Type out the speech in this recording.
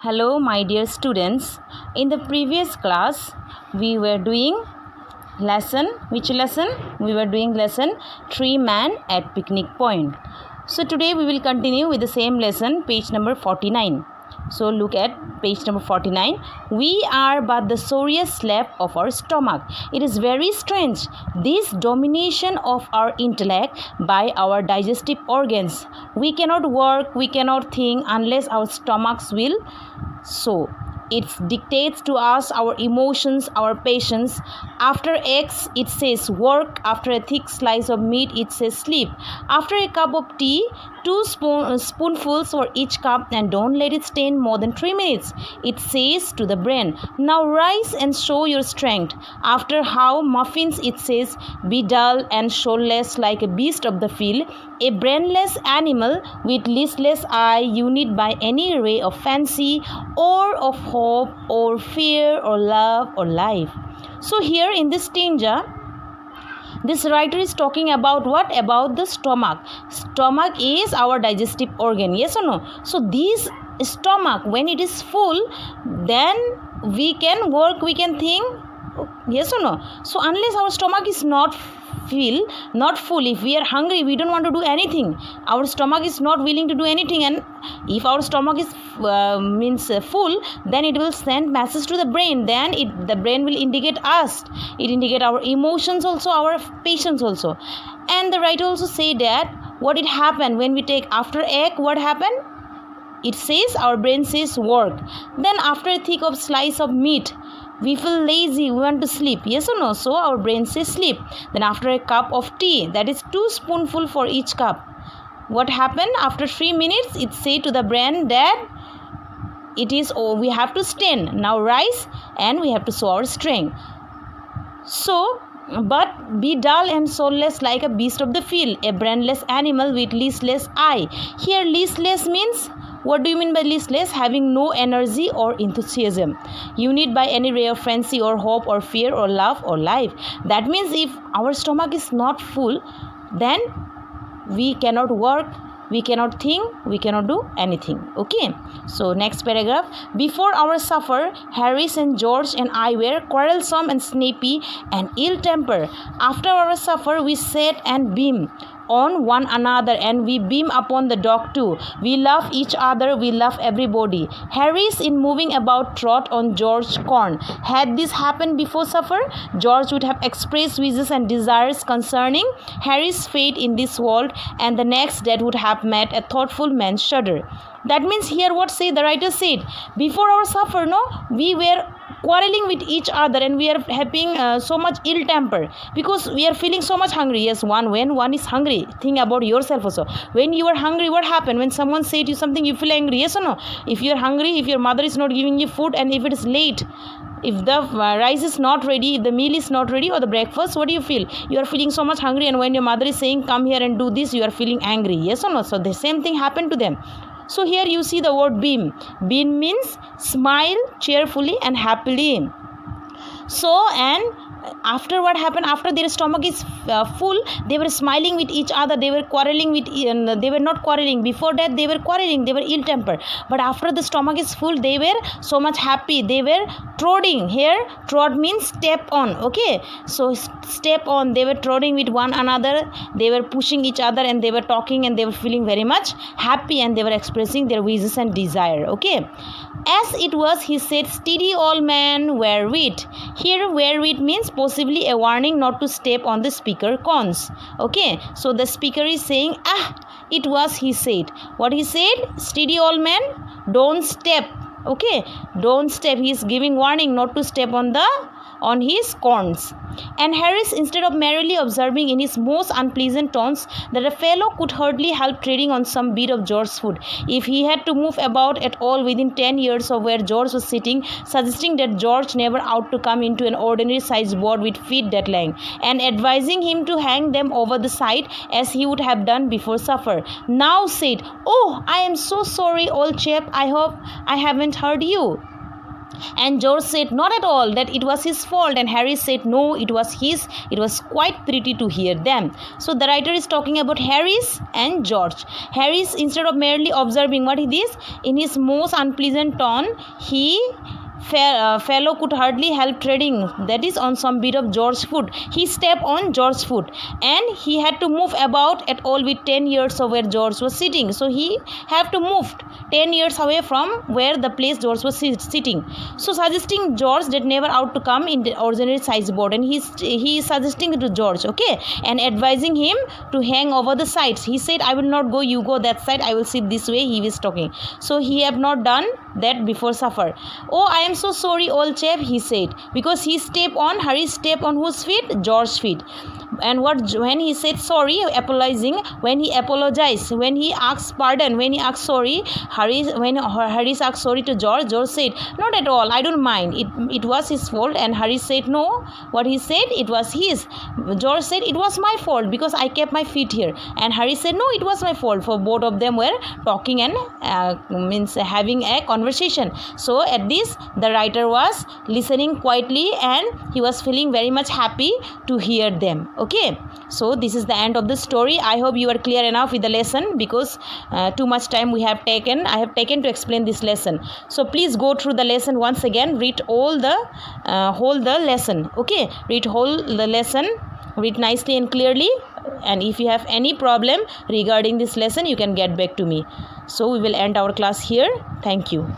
Hello, my dear students. In the previous class, we were doing which lesson? We were doing lesson Tree Man at Picnic Point. So today we will continue with the same lesson, page number 49. So look at page number 49. We are but the sorriest slab of our stomach. It is very strange, this domination of our intellect by our digestive organs. We cannot work, we cannot think unless our stomachs will. So it dictates to us our emotions, our patience. After eggs, it says work. After a thick slice of meat, it says sleep. After a cup of tea, two spoonfuls for each cup, and don't let it stand more than 3 minutes. It says to the brain, now rise and show your strength. After how muffins, it says, be dull and soulless like a beast of the field, a brainless animal with listless eye, unit by any ray of fancy or of hope or fear or love or life. So here in this stanza, this writer is talking about what? About the stomach. Stomach is our digestive organ, yes or no? So this stomach, when it is full, then we can work, we can think, yes or no? So unless our stomach is not full, if we are hungry, we don't want to do anything. Our stomach is not willing to do anything, and if our stomach is full, then it will send message to the brain. Then the brain will indicate us. It indicate our emotions also, our patience also. And the writer also say that what it happened when we take after egg, what happened? It says our brain says work. Then after a thick of slice of meat, we feel lazy, we want to sleep, yes or no? So our brain says sleep. Then after a cup of tea, that is 2 spoonfuls for each cup, what happened? After 3 minutes, it say to the brain that it is, we have to stand, now rise, and we have to show our strength. So but be dull and soulless like a beast of the field, a brainless animal with listless eye. Here listless means, what do you mean by listless? Having no energy or enthusiasm. Unit by any ray of fancy or hope or fear or love or life. That means if our stomach is not full, then we cannot work, we cannot think, we cannot do anything. Okay. So next paragraph. Before our supper, Harris and George and I were quarrelsome and snappy and ill-tempered. After our supper, we sat and beamed on one another, and we beam upon the dog too. We love each other, we love everybody. Harris in moving about trod on George's corn. Had this happened before supper, George would have expressed wishes and desires concerning Harry's fate in this world, and the next that would have made a thoughtful man's shudder. That means here what say the writer said, before our supper, no, we were quarreling with each other, and we are having so much ill temper because we are feeling so much hungry. Yes, when one is hungry, think about yourself also. When you are hungry, what happened? When someone say to you something, you feel angry, yes or no? If you are hungry, if your mother is not giving you food, and if it is late, if the rice is not ready, if the meal is not ready, or the breakfast, what do you feel? You are feeling so much hungry, and when your mother is saying come here and do this, you are feeling angry, yes or no? So the same thing happened to them. So here you see the word beam. Beam means smile cheerfully and happily. So, and after what happened, after their stomach is full, they were smiling with each other, they were quarreling with, they were not quarreling. Before that, they were quarreling, they were ill-tempered. But after the stomach is full, they were so much happy, they were trodding. Here, trod means step on, okay? So, step on, they were trodding with one another, they were pushing each other, and they were talking, and they were feeling very much happy, and they were expressing their wishes and desire, okay? As it was, he said, steady old man, wear wheat. Here, wear wheat means possibly a warning not to step on the speaker corns. Okay, so the speaker is saying, it was, he said. What he said? Steady old man, don't step. Okay, don't step. He is giving warning not to step on his corns. And Harris, instead of merrily observing in his most unpleasant tones that a fellow could hardly help treading on some bit of George's foot if he had to move about at all within 10 yards of where George was sitting, suggesting that George never ought to come into an ordinary sized board with feet that length, and advising him to hang them over the side as he would have done before supper, now said, oh, I am so sorry, old chap, I hope I haven't hurt you. And George said not at all, that it was his fault. And Harry said no, it was his. It was quite pretty to hear them. So the writer is talking about Harris and George. Harris, instead of merely observing what he did, in his most unpleasant tone, fellow could hardly help treading, that is, on some bit of George's foot. He stepped on George's foot, and he had to move about at all with 10 yards of where George was sitting. So he had to move 10 yards away from where the place George was sitting. So suggesting George that never out to come in the ordinary size board, and he is suggesting to George, okay, and advising him to hang over the sides. He said, I will not go, you go that side, I will sit this way. He was talking. So he have not done that before supper. Oh, I am so sorry, old chap, he said, because he stepped on Harry's step on whose feet? George's feet. And when he said sorry, apologizing, when he apologized, when he asked pardon, when he asked sorry, when Harry asked sorry to George, George said, not at all, I don't mind, it was his fault. And Harry said no, what he said, it was his. George said, it was my fault because I kept my feet here. And Harry said, no, it was my fault. For both of them were talking and having a conversation. So at this, the writer was listening quietly, and he was feeling very much happy to hear them. Okay, so this is the end of the story. I hope you are clear enough with the lesson, because too much time I have taken to explain this lesson. So please go through the lesson once again, read all the whole the lesson. Okay, read whole the lesson, read nicely and clearly, and if you have any problem regarding this lesson, you can get back to me. So we will end our class here. Thank you.